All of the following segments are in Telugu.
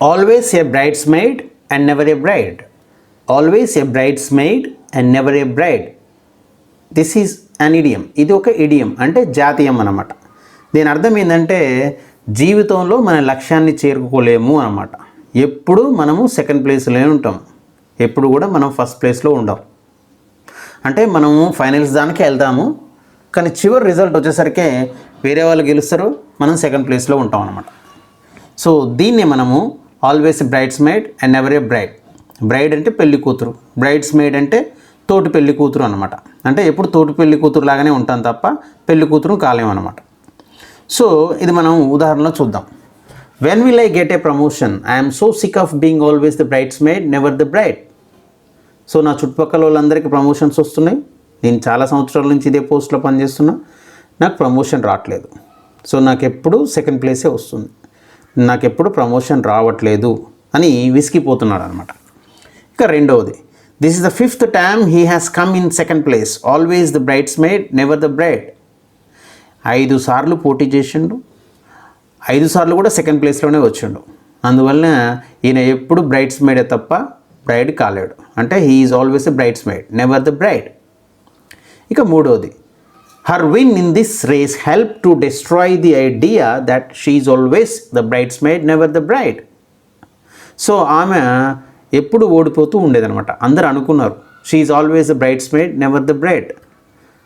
Always a bridesmaid and never a braid. Always a bridesmaid and never a braid. This is an idiom. ఇది ఒక ఇడియం అంటే జాతీయం అన్నమాట. దీని అర్థం ఏంటంటే జీవితంలో మన లక్ష్యాన్ని చేరుకోలేము అన్నమాట. ఎప్పుడు మనము సెకండ్ ప్లేస్లోనే ఉంటాం, ఎప్పుడు కూడా మనం ఫస్ట్ ప్లేస్లో ఉండం. అంటే మనము ఫైనల్స్ దానికి వెళ్దాము, కానీ చివరి రిజల్ట్ వచ్చేసరికి వేరే వాళ్ళు గెలుస్తారు, మనం సెకండ్ ప్లేస్లో ఉంటాం అన్నమాట. సో దీన్ని మనము always bridesmaid and never a bride. Bride అంటే పెళ్లి కూతురు, బ్రైడ్స్మేడ్ అంటే తోటి పెళ్లి కూతురు అనమాట. అంటే ఎప్పుడు తోటి పెళ్లి కూతురు లాగానే ఉంటాం తప్ప పెళ్లి కూతురు కాలేమన్నమాట. సో ఇది మనం ఉదాహరణలో చూద్దాం. When will I get a promotion? I'm so sick of being always the bridesmaid never the bride. So నా చుట్టుపక్కల వాళ్ళందరికీ ప్రమోషన్స్ వస్తున్నాయి, నేను చాలా సంవత్సరాల నుంచి ఇదే పోస్ట్లో పనిచేస్తున్నా, నాకు ప్రమోషన్ రావట్లేదు. సో నాకు ఎప్పుడు సెకండ్ ప్లేసే వస్తుంది, నాకు ఎప్పుడు ప్రమోషన్ రావట్లేదు అని విసిగిపోతున్నాడు అనమాట. ఇక రెండవది, this is the 5th time he has come in second place, always the bridesmaid never the bride. 5 సార్లు పోటీ చేసిండు, 5 సార్లు కూడా సెకండ్ ప్లేస్లోనే వచ్చిండు. అందువలన ఈయన ఎప్పుడు బ్రైడ్స్మేడే తప్ప బ్రైడ్ కాలేడు. అంటే he is always a bridesmaid never the bride. ఇక మూడవది, her win in this race help to destroy the idea that she is always the bridesmaid never the bride. So ఆమె ఎప్పుడు ఓడిపోతూ ఉండేదన్నమాట. అందరు అనుకున్నారు she is always the bridesmaid never the bride,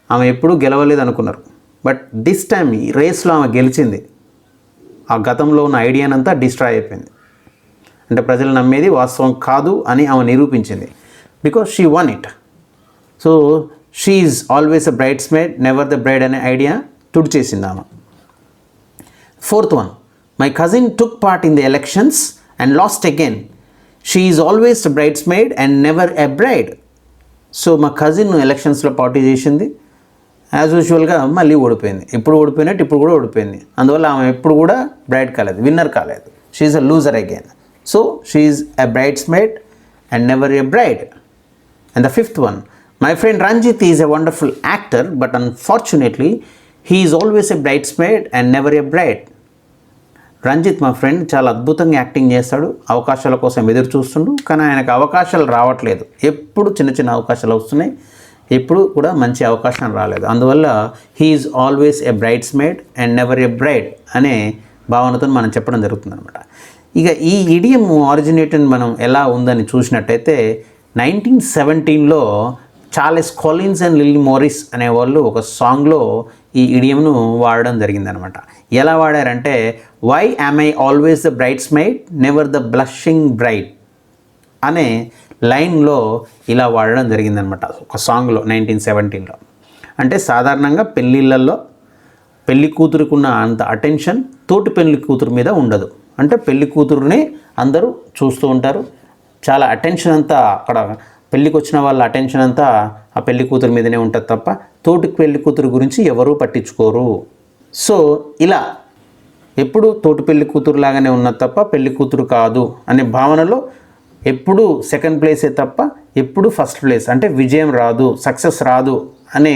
ఆమె ఎప్పుడూ గెలవలేదు అనుకున్నారు. బట్ దిస్ టైమ్ ఈ రేస్లో ఆమె గెలిచింది. ఆ గతంలో ఉన్న ఐడియానంతా డిస్ట్రాయ్ అయిపోయింది. అంటే ప్రజలు నమ్మేది వాస్తవం కాదు అని ఆమె నిరూపించింది. Because she won it. So she is always a bridesmaid never the bride అనే ఐడియా తుడిచేసింది ఆమె. 4th one, my cousin took part in the elections and lost again, she is always the bridesmaid and never a bride. So మా కజిన్ ఎలక్షన్స్లో పార్టీ చేసింది, యాజ్ యూజువల్గా మళ్ళీ ఓడిపోయింది. ఇప్పుడు ఓడిపోయినట్టు ఇప్పుడు కూడా ఓడిపోయింది. అందువల్ల ఆమె ఎప్పుడు కూడా బ్రైడ్ కాలేదు, విన్నర్ కాలేదు. She is a loser again. So she is a bridesmaid and never a bride. And the 5th one, my friend Ranjit is a wonderful actor, but unfortunately he is always a bridesmaid and never a bride. Ranjith మా ఫ్రెండ్ చాలా అద్భుతంగా యాక్టింగ్ చేస్తాడు, అవకాశాల కోసం ఎదురు చూస్తుండు, కానీ ఆయనకు అవకాశాలు రావట్లేదు. ఎప్పుడు చిన్న చిన్న అవకాశాలు వస్తున్నాయి, ఎప్పుడు కూడా మంచి అవకాశం రాలేదు. అందువల్ల he is always a bridesmaid and never a bride అనే భావనతో మనం చెప్పడం జరుగుతుంది అనమాట. ఇక ఈ ఇడియం ఆరిజినేటెడ్ మనం ఎలా ఉందని చూసినట్టయితే 1917లో Charles Collins and Lillie Morris అనేవాళ్ళు ఒక సాంగ్లో ఈ ఇడియంను వాడడం జరిగిందనమాట. ఎలా వాడారంటే, why am I always the bridesmaid never the blushing bride అనే లైన్లో ఇలా వాడడం జరిగిందనమాట ఒక సాంగ్లో 1917లో. అంటే సాధారణంగా పెళ్ళిళ్ళల్లో పెళ్లి కూతురుకున్న అంత అటెన్షన్ తోటి పెళ్లి కూతురు మీద ఉండదు. అంటే పెళ్లి కూతురుని అందరూ చూస్తూ ఉంటారు, చాలా అటెన్షన్ అంతా అక్కడ పెళ్ళికి వచ్చిన వాళ్ళ అటెన్షన్ అంతా ఆ పెళ్లి కూతురు మీదనే ఉంటుంది తప్ప తోటి పెళ్లి కూతురు గురించి ఎవరూ పట్టించుకోరు. సో ఇలా ఎప్పుడు తోటి పెళ్లి కూతురు లాగానే ఉన్నది తప్ప పెళ్లి కూతురు కాదు అనే భావనలో ఎప్పుడు సెకండ్ ప్లేసే తప్ప ఎప్పుడు ఫస్ట్ ప్లేస్ అంటే విజయం రాదు, సక్సెస్ రాదు అనే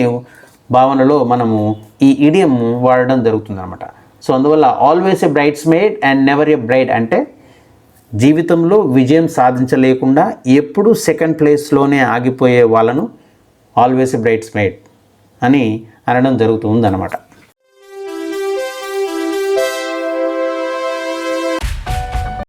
భావనలో మనము ఈ ఇడియం వాడడం జరుగుతుంది అనమాట. సో అందువల్ల always a bridesmaid and never a bride అంటే జీవితంలో విజయం సాధించలేకుండా ఎప్పుడు సెకండ్ ప్లేస్లోనే ఆగిపోయే వాళ్ళను ఆల్వేస్ ఏ బ్రైడ్స్మేడ్ అని అనడం జరుగుతుందన్నమాట.